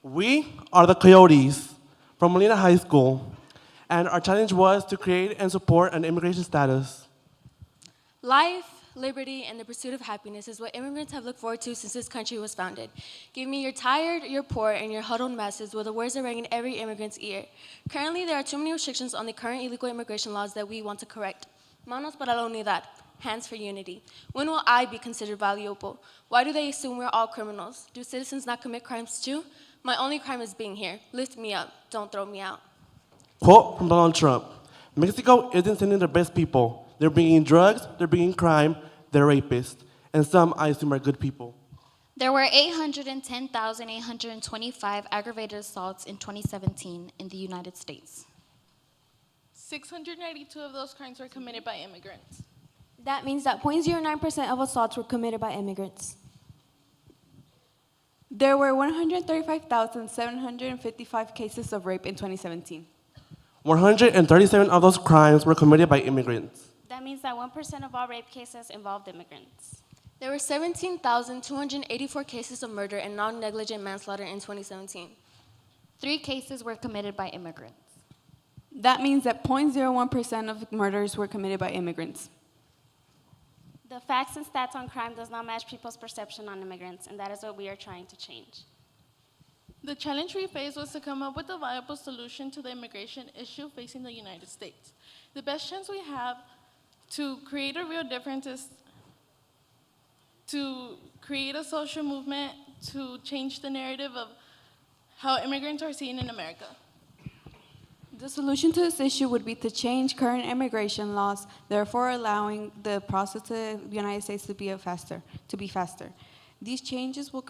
We are the Coyotes from Molina High School, and our challenge was to create and support an immigration status. Life, liberty, and the pursuit of happiness is what immigrants have looked forward to since this country was founded. Give me your tired, your poor, and your huddled masses were the words that rang in every immigrant's ear. Currently, there are too many restrictions on the current illegal immigration laws that we want to correct. Manos para la unidad. Hands for unity. When will I be considered valuable? Why do they assume we're all criminals? Do citizens not commit crimes too? My only crime is being here. Lift me up. Don't throw me out. Quote from Donald Trump: Mexico isn't sending their best people. They're bringing drugs, they're bringing crime, they're rapists, and some I assume are good people. There were 810,825 aggravated assaults in 2017 in the United States. 692 of those crimes were committed by immigrants. That means that 0.09% of assaults were committed by immigrants. There were 135,755 cases of rape in 2017. 137 of those crimes were committed by immigrants. That means that 1% of all rape cases involved immigrants. There were 17,284 cases of murder and non-negligent manslaughter in 2017. 3 cases were committed by immigrants. That means that 0.01% of murders were committed by immigrants. The facts and stats on crime does not match people's perception on immigrants, and that is what we are trying to change. The challenge we faced was to come up with a viable solution to the immigration issue facing the United States. The best chance we have to create a real difference is to create a social movement to change the narrative of how immigrants are seen in America. The solution to this issue would be to change current immigration laws, therefore allowing the process to the United States to be faster. These changes will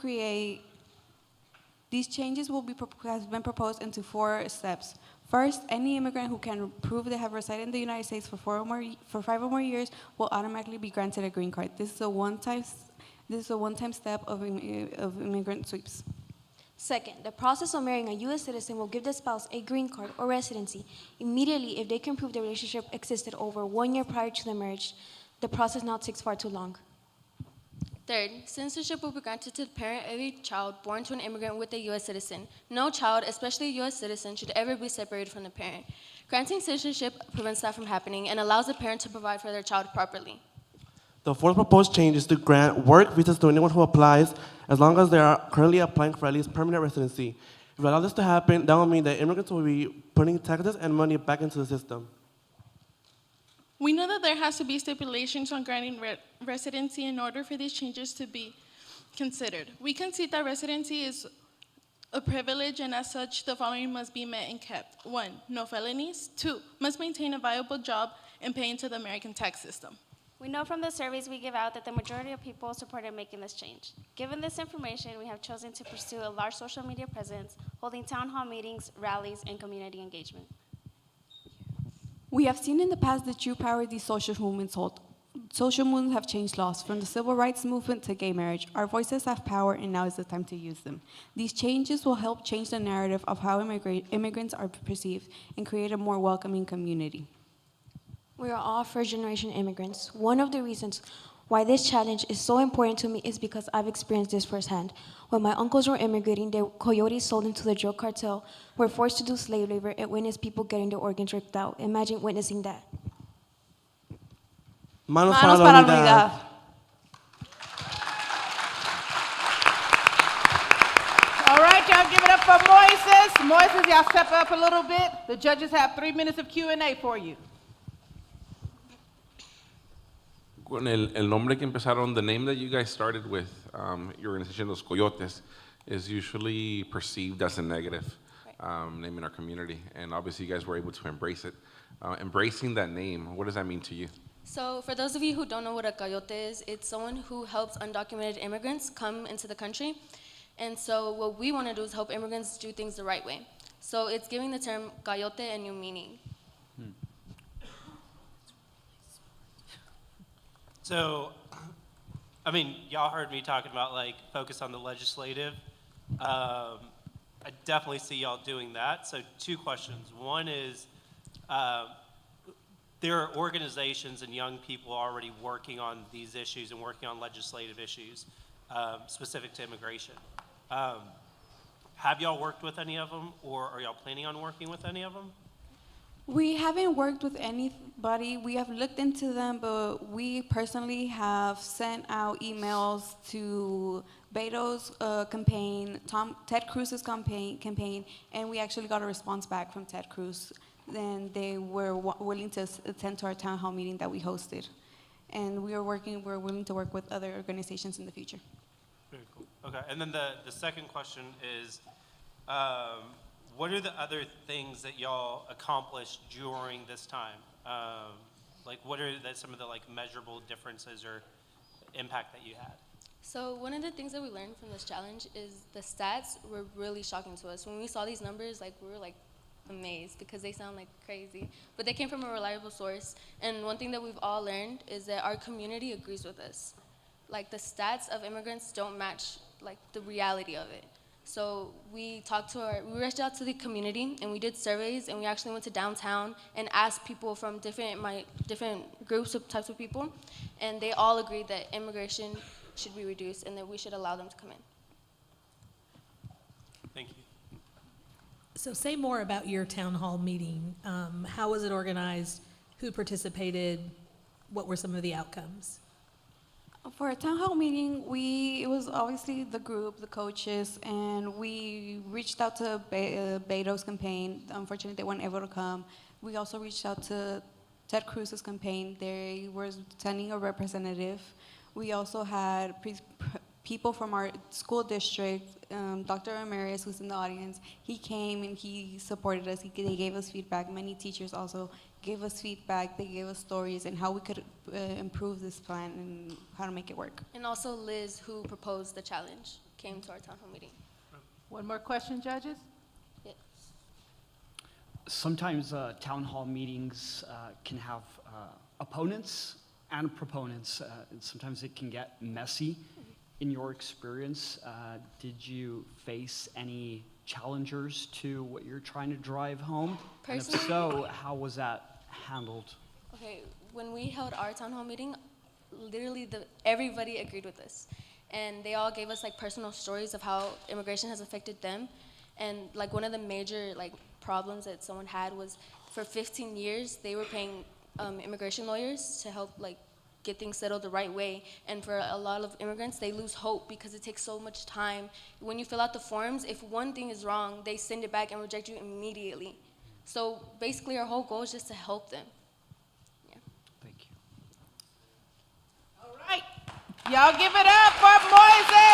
have been proposed into 4 steps. First, any immigrant who can prove they have resided in the United States for 5 or more years will automatically be granted a green card. This is a one-time step of immigrant sweeps. Second, the process of marrying a U.S. citizen will give the spouse a green card or residency immediately if they can prove the relationship existed over 1 year prior to the marriage. The process now takes far too long. Third, citizenship will be granted to the parent of a child born to an immigrant with a U.S. citizen. No child, especially a U.S. citizen, should ever be separated from the parent. Granting citizenship prevents that from happening and allows the parent to provide for their child properly. The fourth proposed change is to grant work visas to anyone who applies, as long as they are currently applying for at least permanent residency. If we allow this to happen, that will mean that immigrants will be putting taxes and money back into the system. We know that there has to be stipulations on granting residency in order for these changes to be considered. We concede that residency is a privilege, and as such, the following must be met and kept. 1, no felonies. 2, must maintain a viable job and pay into the American tax system. We know from the surveys we give out that the majority of people supported making this change. Given this information, we have chosen to pursue a large social media presence, holding town hall meetings, rallies, and community engagement. We have seen in the past the true power these social movements hold. Social movements have changed laws, from the civil rights movement to gay marriage. Our voices have power, and now is the time to use them. These changes will help change the narrative of how immigrants are perceived and create a more welcoming community. We are all first-generation immigrants. One of the reasons why this challenge is so important to me is because I've experienced this firsthand. When my uncles were immigrating, the Coyotes sold into the drug cartel, were forced to do slave labor, and witnessed people getting their organs ripped out. Imagine witnessing that. Manos Manos para la unidad. All right, y'all give it up for Moisés. Moisés, y'all step up a little bit. The judges have 3 minutes of Q&A for you. Con el nombre que empezaron, the name that you guys started with, your organization, Los Coyotes, is usually perceived as a negative name in our community. And obviously you guys were able to embrace it. Embracing that name, what does that mean to you? So for those of you who don't know what a coyote is, it's someone who helps undocumented immigrants come into the country. And so what we want to do is help immigrants do things the right way. So it's giving the term coyote a new meaning. So, I mean, y'all heard me talking about focus on the legislative. I definitely see y'all doing that. So 2 questions. One is, there are organizations and young people already working on these issues and working on legislative issues specific to immigration. have y'all worked with any of them, or are y'all planning on working with any of them? We haven't worked with anybody. We have looked into them, but we personally have sent out emails to Beto's campaign, Ted Cruz's campaign, and we actually got a response back from Ted Cruz. Then they were willing to attend to our town hall meeting that we hosted. And we're willing to work with other organizations in the future. Very cool. Okay, and then the second question is, what are the other things that y'all accomplished during this time? Like, what are some of the like measurable differences or impact that you had? So one of the things that we learned from this challenge is the stats were really shocking to us. When we saw these numbers, like we were like amazed because they sound like crazy, but they came from a reliable source. And one thing that we've all learned is that our community agrees with us. Like the stats of immigrants don't match like the reality of it. So we reached out to the community and we did surveys, and we actually went to downtown and asked people from different groups of types of people, and they all agreed that immigration should be reduced and that we should allow them to come in. Thank you. So say more about your town hall meeting. How was it organized? Who participated? What were some of the outcomes? For a town hall meeting, it was obviously the group, the coaches, and we reached out to Beto's campaign. Unfortunately, they weren't able to come. We also reached out to Ted Cruz's campaign. They were sending a representative. We also had people from our school district. Dr. Ramirez, who's in the audience, he came and he supported us. They gave us feedback. Many teachers also gave us feedback. They gave us stories and how we could improve this plan and how to make it work. And also Liz, who proposed the challenge, came to our town hall meeting. One more question, judges? Yeah. Sometimes town hall meetings can have opponents and proponents. And sometimes it can get messy. In your experience, did you face any challengers to what you're trying to drive home? And if Personally- so, how was that handled? Okay, when we held our town hall meeting, literally everybody agreed with us. And they all gave us like personal stories of how immigration has affected them. And like one of the major like problems that someone had was for 15 years, they were paying immigration lawyers to help like get things settled the right way. And for a lot of immigrants, they lose hope because it takes so much time. When you fill out the forms, if one thing is wrong, they send it back and reject you immediately. So basically our whole goal is just to help them. Yeah. Thank you. All right. Y'all give it up for Moisés.